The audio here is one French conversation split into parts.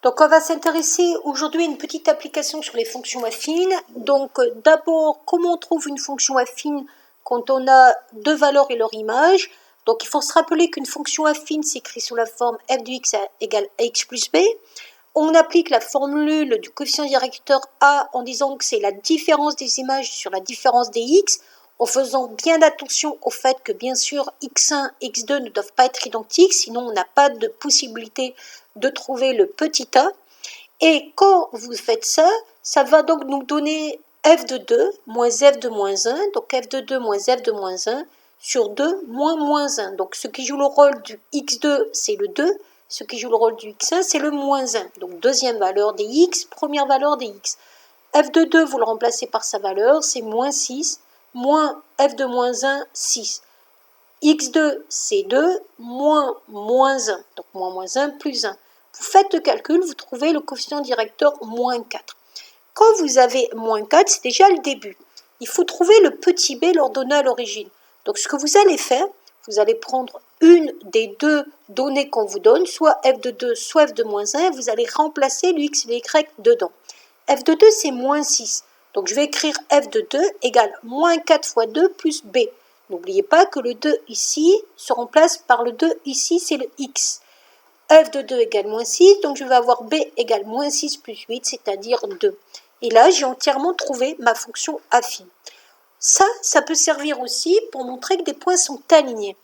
Donc, on va s'intéresser aujourd'hui à une petite application sur les fonctions affines. Donc, d'abord, comment on trouve une fonction affine quand on a deux valeurs et leur image. Donc, il faut se rappeler qu'une fonction affine s'écrit sous la forme f de x égale ax plus b. On applique la formule du coefficient directeur a en disant que c'est la différence des images sur la différence des x, en faisant bien attention au fait que, bien sûr, x1 et x2 ne doivent pas être identiques, sinon on n'a pas de possibilité de trouver le petit a. Et quand vous faites ça, ça va donc nous donner f de 2 moins f de moins 1, donc f de 2 moins f de moins 1 sur 2 moins moins 1. Donc ce qui joue le rôle du x2, c'est le 2, ce qui joue le rôle du x1, c'est le moins 1. Donc deuxième valeur des x, première valeur des x. f de 2, vous le remplacez par sa valeur, c'est moins 6, moins f de moins 1, 6. x2, c'est 2, moins 1. Donc moins 1 plus 1. Vous faites le calcul, vous trouvez le coefficient directeur moins 4. Quand vous avez moins 4, c'est déjà le début. Il faut trouver le petit b leur donné à l'origine. Donc ce que vous allez faire, vous allez prendre une des deux données qu'on vous donne, soit f de 2, soit f de moins 1, et vous allez remplacer le x et le y dedans. f de 2, c'est moins 6. Donc je vais écrire f de 2 égale moins 4 fois 2 plus b. N'oubliez pas que le 2 ici se remplace par le 2 ici, c'est le x. f de 2 égale moins 6, donc je vais avoir b égale moins 6 plus 8, c'est-à-dire 2. Et là, j'ai entièrement trouvé ma fonction affine. Ça peut servir aussi pour montrer que des points sont alignés.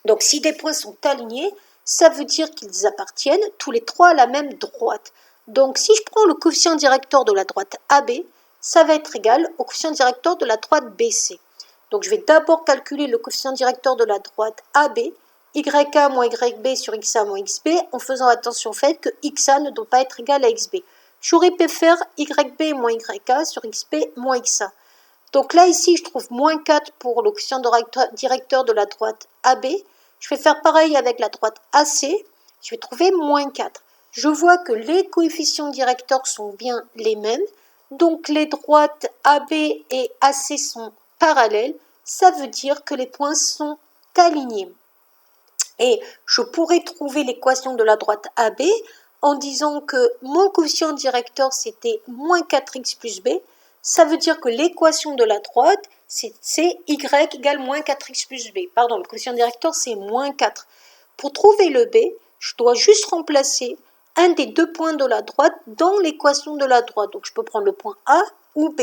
Donc si des points sont alignés, ça veut dire qu'ils appartiennent tous les trois à la même droite. Donc si je prends le coefficient directeur de la droite AB, ça va être égal au coefficient directeur de la droite BC. Donc je vais d'abord calculer le coefficient directeur de la droite AB, YA moins YB sur XA moins XB, en faisant attention au fait que XA ne doit pas être égal à XB. J'aurais pu faire YB moins YA sur XB moins XA. Donc là, ici, je trouve moins 4 pour le coefficient directeur de la droite AB. Je vais faire pareil avec la droite AC. Je vais trouver moins 4. Je vois que les coefficients directeurs sont bien les mêmes. Donc les droites AB et AC sont parallèles. Ça veut dire que les points sont alignés. Et je pourrais trouver l'équation de la droite AB en disant que mon coefficient directeur, c'était moins 4x plus b. Ça veut dire que l'équation de la droite, c'est y égale moins 4x plus b. Pardon, le coefficient directeur, c'est moins 4. Pour trouver le b, je dois juste remplacer un des deux points de la droite dans l'équation de la droite. Donc, je peux prendre le point A ou B.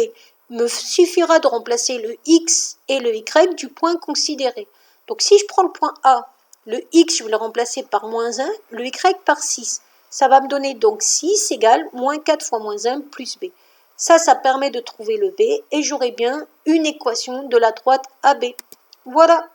Il me suffira de remplacer le x et le y du point considéré. Donc, si je prends le point A, le x, je vais le remplacer par moins 1, le y par 6. Ça va me donner donc 6 égale moins 4 fois moins 1 plus b. Ça permet de trouver le b et j'aurai bien une équation de la droite AB. Voilà.